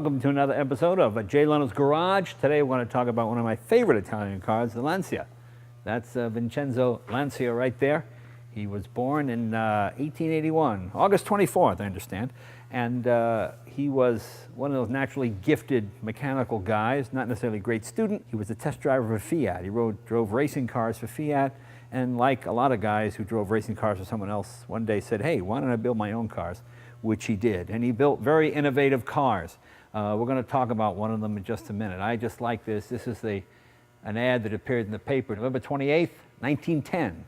Welcome to another episode of Jay Leno's Garage. Today we're going to talk about one of my favorite Italian cars, the Lancia. That's Vincenzo Lancia right there. He was born in 1881, August 24th, I understand. And he was one of those naturally gifted mechanical guys, not necessarily a great student. He was a test driver for Fiat. He drove racing cars for Fiat. And like a lot of guys who drove racing cars for someone else, one day said, hey, why don't I build my own cars? Which he did. And he built very innovative cars. We're going to talk about one of them in just a minute. I just like this. This is an ad that appeared in the paper November 28th, 1910.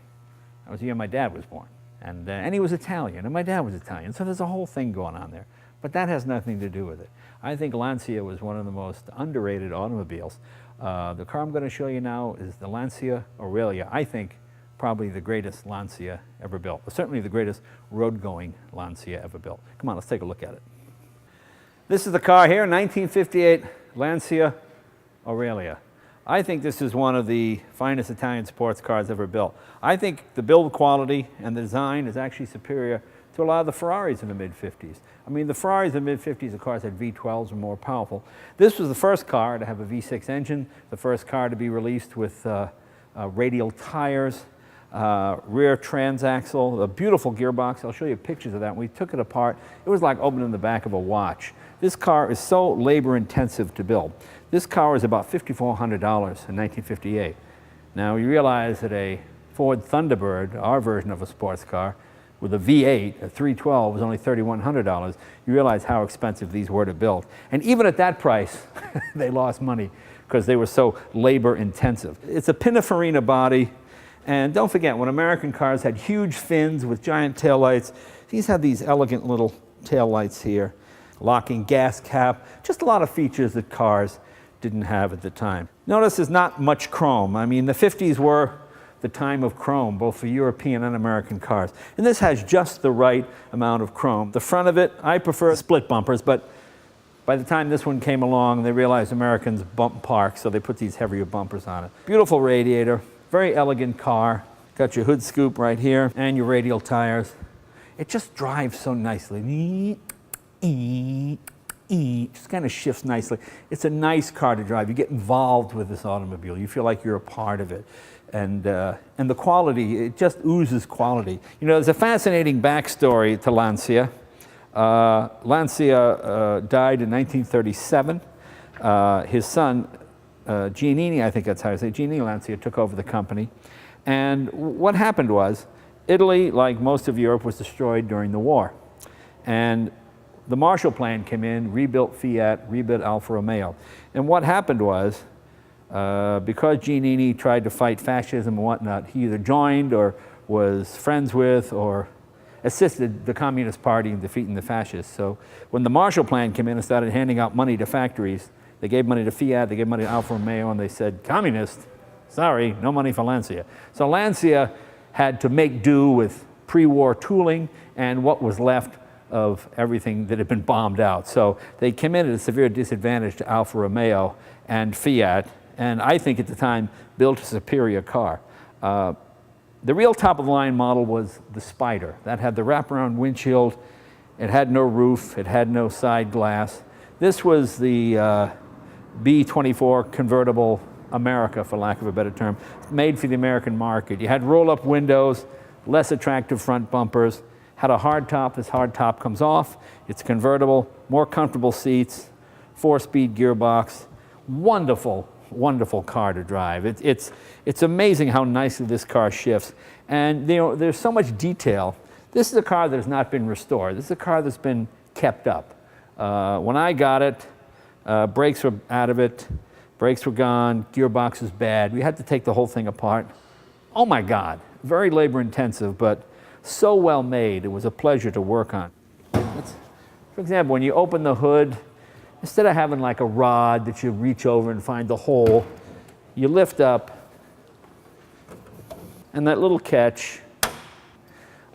That was the year my dad was born. And he was Italian, and my dad was Italian. So there's a whole thing going on there. But that has nothing to do with it. I think Lancia was one of the most underrated automobiles. The car I'm going to show you now is the Lancia Aurelia. I think probably the greatest Lancia ever built. Certainly the greatest road-going Lancia ever built. Come on, let's take a look at it. This is the car here, 1958 Lancia Aurelia. I think this is one of the finest Italian sports cars ever built. I think the build quality and the design is actually superior to a lot of the Ferraris in the mid-50s. I mean, the Ferraris in the mid-50s, of course, had V12s and more powerful. This was the first car to have a V6 engine, the first car to be released with radial tires, rear transaxle, a beautiful gearbox. I'll show you pictures of that. When we took it apart, it was like opening the back of a watch. This car is so labor intensive to build. This car is about $5,400 in 1958. Now you realize that a Ford Thunderbird, our version of a sports car, with a V8, a 312, was only $3,100. You realize how expensive these were to build. And even at that price, they lost money because they were so labor intensive. It's a Pininfarina body. And don't forget, when American cars had huge fins with giant taillights, these have these elegant little taillights here, locking gas cap, just a lot of features that cars didn't have at the time. Notice there's not much chrome. I mean, the 50s were the time of chrome, both for European and American cars. And this has just the right amount of chrome. The front of it, I prefer split bumpers, but by the time this one came along, they realized Americans bump park, so they put these heavier bumpers on it. Beautiful radiator. Very elegant car. Got your hood scoop right here and your radial tires. It just drives so nicely. Just kind of shifts nicely. It's a nice car to drive. You get involved with this automobile. You feel like you're a part of it. And the quality, it just oozes quality. You know, there's a fascinating backstory to Lancia. Lancia died in 1937. His son, Giannini, I think that's how I say it, Giannini Lancia took over the company. And what happened was, Italy, like most of Europe, was destroyed during the war. And the Marshall Plan came in, rebuilt Fiat, rebuilt Alfa Romeo. And what happened was, because Giannini tried to fight fascism and whatnot, he either joined or was friends with or assisted the Communist Party in defeating the fascists. So when the Marshall Plan came in and started handing out money to factories, they gave money to Fiat, they gave money to Alfa Romeo, and they said, communist, sorry, no money for Lancia. So Lancia had to make do with pre-war tooling and what was left of everything that had been bombed out. So they came in at a severe disadvantage to Alfa Romeo and Fiat, and I think at the time built a superior car. The real top-of-the-line model was the Spider. That had the wraparound windshield. It had no roof. It had no side glass. This was the B24 convertible America, for lack of a better term, made for the American market. You had roll-up windows, less attractive front bumpers, had a hard top. This hard top comes off. It's convertible, more comfortable seats, 4-speed gearbox. Wonderful, wonderful car to drive. It's amazing how nicely this car shifts. And you know, there's so much detail. This is a car that has not been restored. This is a car that's been kept up. When I got it, brakes were out of it, brakes were gone, gearbox was bad. We had to take the whole thing apart. Oh my God, very labor intensive, but so well made. It was a pleasure to work on. For example, when you open the hood, instead of having like a rod that you reach over and find the hole, you lift up, and that little catch,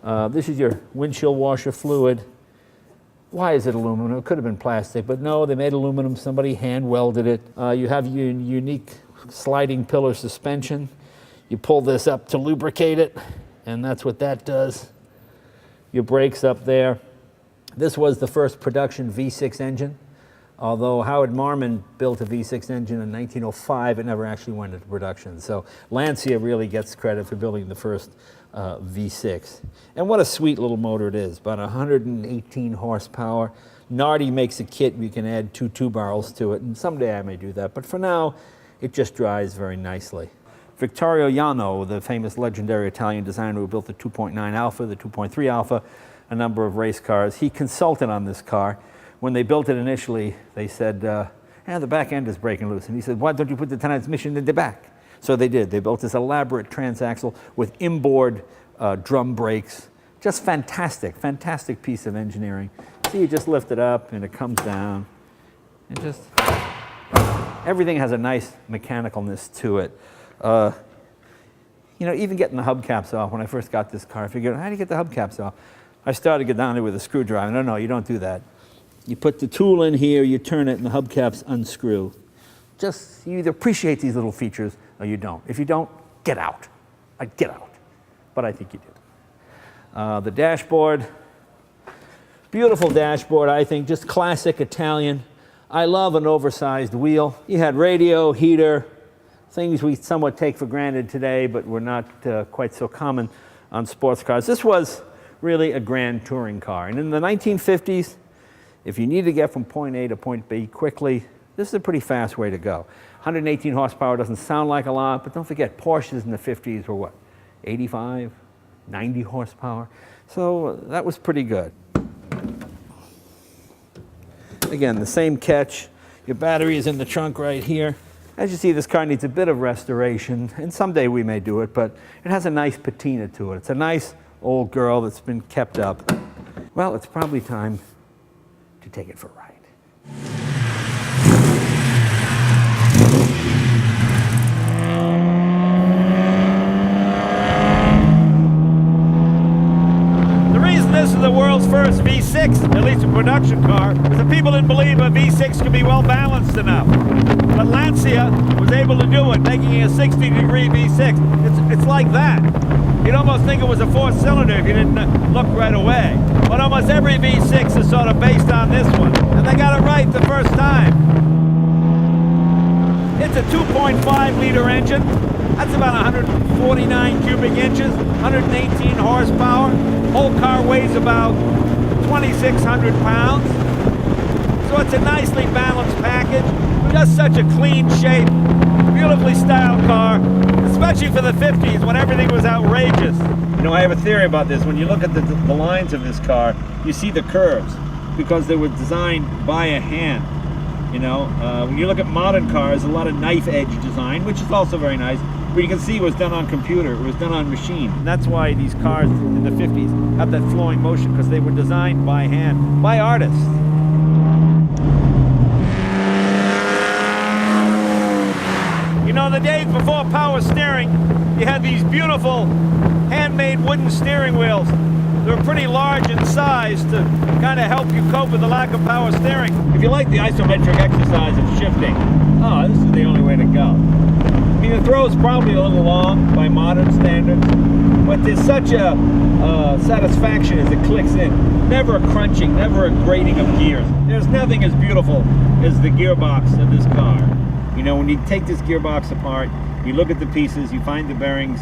this is your windshield washer fluid. Why is it aluminum? It could have been plastic, but no, they made aluminum. Somebody hand welded it. You have your unique sliding pillar suspension. You pull this up to lubricate it, and that's what that does. Your brakes up there. This was the first production V6 engine. Although Howard Marmon built a V6 engine in 1905, it never actually went into production. So Lancia really gets credit for building the first V6. And what a sweet little motor it is, about 118 horsepower. Nardi makes a kit, you can add two barrels to it, and someday I may do that. But for now, it just drives very nicely. Vittorio Jano, the famous legendary Italian designer who built the 2.9 Alpha, the 2.3 Alpha, a number of race cars, he consulted on this car. When they built it initially, they said, the back end is breaking loose. And he said, why don't you put the transmission in the back? So they did. They built this elaborate transaxle with inboard drum brakes. Just fantastic, fantastic piece of engineering. See, you just lift it up and it comes down. And just, everything has a nice mechanicalness to it. You know, even getting the hubcaps off, when I first got this car, I figured, how do you get the hubcaps off? I started to get down there with a screwdriver. No, you don't do that. You put the tool in here, you turn it, and the hubcaps unscrew. Just, you either appreciate these little features or you don't. If you don't, get out. Get out. But I think you do. The dashboard, beautiful dashboard, I think, just classic Italian. I love an oversized wheel. You had radio, heater, things we somewhat take for granted today, but were not quite so common on sports cars. This was really a grand touring car. And in the 1950s, if you need to get from point A to point B quickly, this is a pretty fast way to go. 118 horsepower doesn't sound like a lot, but don't forget, Porsches in the 50s were what, 85, 90 horsepower? So that was pretty good. Again, the same catch. Your battery is in the trunk right here. As you see, this car needs a bit of restoration, and someday we may do it, but it has a nice patina to it. It's a nice old girl that's been kept up. Well, it's probably time to take it for a ride. The reason this is the world's first V6, at least a production car, is that people didn't believe a V6 could be well balanced enough. But Lancia was able to do it, making it a 60-degree V6. It's like that. You'd almost think it was a four-cylinder if you didn't look right away. But almost every V6 is sort of based on this one. And they got it right the first time. It's a 2.5-liter engine. That's about 149 cubic inches, 118 horsepower. Whole car weighs about 2,600 pounds. So it's a nicely balanced package. Just such a clean shape, beautifully styled car, especially for the 50s when everything was outrageous. You know, I have a theory about this. When you look at the lines of this car, you see the curves because they were designed by a hand. You know, when you look at modern cars, a lot of knife edge design, which is also very nice, but you can see it was done on computer, it was done on machine. And that's why these cars in the 50s have that flowing motion, because they were designed by hand, by artists. You know, the days before power steering, you had these beautiful handmade wooden steering wheels. They were pretty large in size to kind of help you cope with the lack of power steering. If you like the isometric exercise of shifting, oh, this is the only way to go. I mean, the throw's probably a little long by modern standards, but there's such a satisfaction as it clicks in. Never a crunching, never a grating of gears. There's nothing as beautiful as the gearbox of this car. You know, when you take this gearbox apart, you look at the pieces, you find the bearings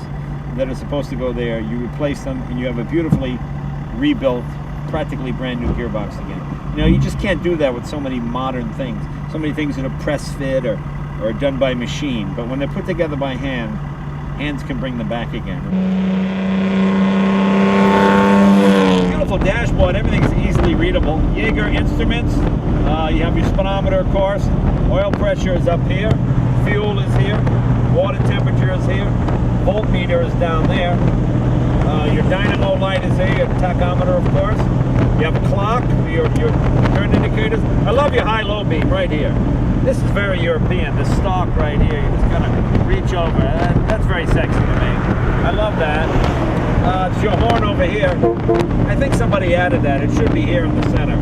that are supposed to go there, you replace them, and you have a beautifully rebuilt, practically brand new gearbox again. You know, you just can't do that with so many modern things. So many things that are press fit or done by machine. But when they're put together by hand, hands can bring them back again. Beautiful dashboard, everything's easily readable. Jaeger instruments, you have your speedometer, of course. Oil pressure is up here, fuel is here, water temperature is here, voltmeter is down there. Your dynamo light is here, your tachometer, of course. You have a clock, your turn indicators. I love your high-low beam right here. This is very European, this stalk right here. You just gotta reach over. That's very sexy to me. I love that. It's your horn over here. I think somebody added that. It should be here in the center.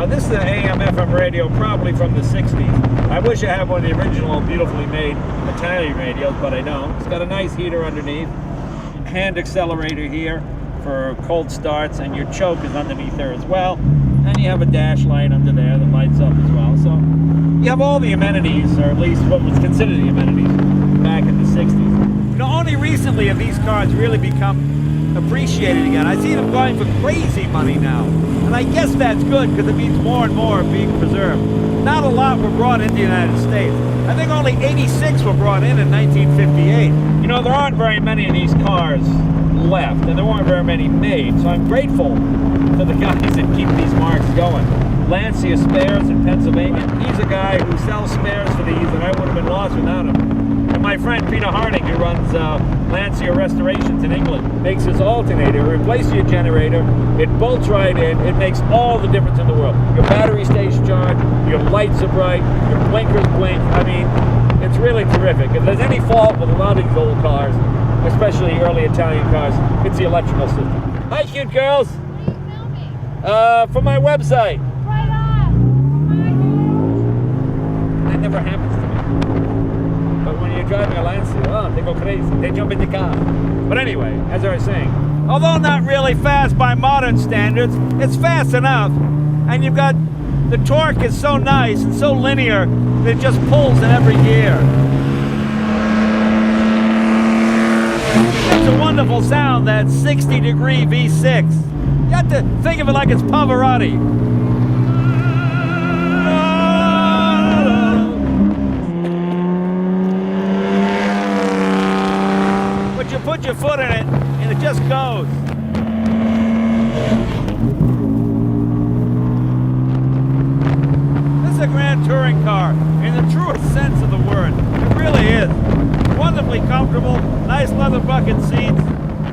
This is an AM/FM radio, probably from the 60s. I wish I had one of the original, beautifully made Italian radios, but I don't. It's got a nice heater underneath. Hand accelerator here for cold starts, and your choke is underneath there as well. And you have a dash light under there that lights up as well. You have all the amenities, or at least what was considered the amenities back in the 60s. You know, only recently have these cars really become appreciated again. I see them going for crazy money now. And I guess that's good because it means more and more are being preserved. Not a lot were brought into the United States. I think only 86 were brought in 1958. You know, there aren't very many of these cars left, and there weren't very many made, so I'm grateful to the guys that keep these marks going. Lancia Spares in Pennsylvania. He's a guy who sells spares for these, and I would have been lost without him. And my friend Peter Harding, who runs Lancia Restorations in England, makes his alternator, replaces your generator, it bolts right in, it makes all the difference in the world. Your battery stays charged, your lights are bright, your blinkers blink. I mean, it's really terrific. If there's any fault with a lot of these old cars, especially early Italian cars, it's the electrical system. Hi, cute girls. What are you filming? From my website. Right on. That never happens to me. But when you're driving a Lancia, oh, they go crazy. They jump in the car. But anyway, as I was saying, although not really fast by modern standards, it's fast enough. And you've got, the torque is so nice and so linear that it just pulls in every gear. It's a wonderful sound, that 60-degree V6. You have to think of it like it's Pavarotti. But you put your foot in it, and it just goes. This is a grand touring car, in the truest sense of the word. It really is. Wonderfully comfortable, nice leather bucket seats,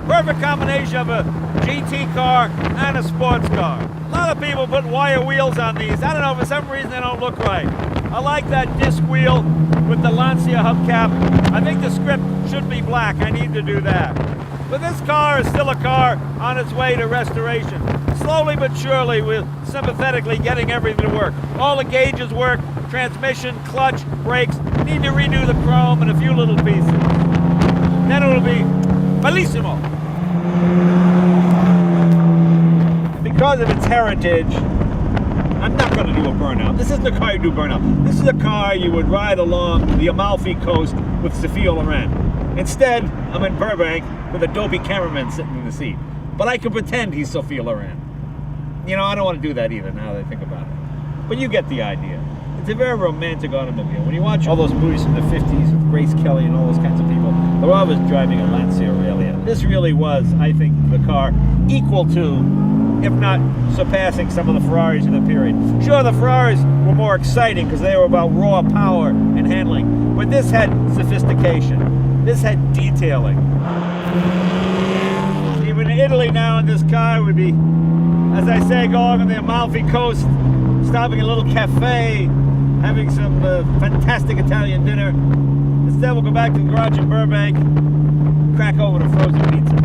perfect combination of a GT car and a sports car. A lot of people put wire wheels on these. I don't know, for some reason they don't look right. I like that disc wheel with the Lancia hubcap. I think the script should be black. I need to do that. But this car is still a car on its way to restoration. Slowly but surely, we're sympathetically getting everything to work. All the gauges work, transmission, clutch, brakes. Need to redo the chrome and a few little pieces. Then it'll be bellissimo. Because of its heritage, I'm not going to do a burnout. This isn't a car you do burnout. This is a car you would ride along the Amalfi Coast with Sophia Loren. Instead, I'm in Burbank with a dopey cameraman sitting in the seat. But I can pretend he's Sophia Loren. You know, I don't want to do that either now that I think about it. But you get the idea. It's a very romantic automobile. When you watch all those movies from the 50s with Grace Kelly and all those kinds of people, they're always driving a Lancia Aurelia. This really was, I think, the car equal to, if not surpassing, some of the Ferraris of the period. Sure, the Ferraris were more exciting because they were about raw power and handling, but this had sophistication. This had detailing. Even in Italy now in this car would be, as I say, going on the Amalfi Coast, stopping at a little cafe, having some fantastic Italian dinner. Instead, we'll go back to the garage in Burbank, crack over a frozen pizza.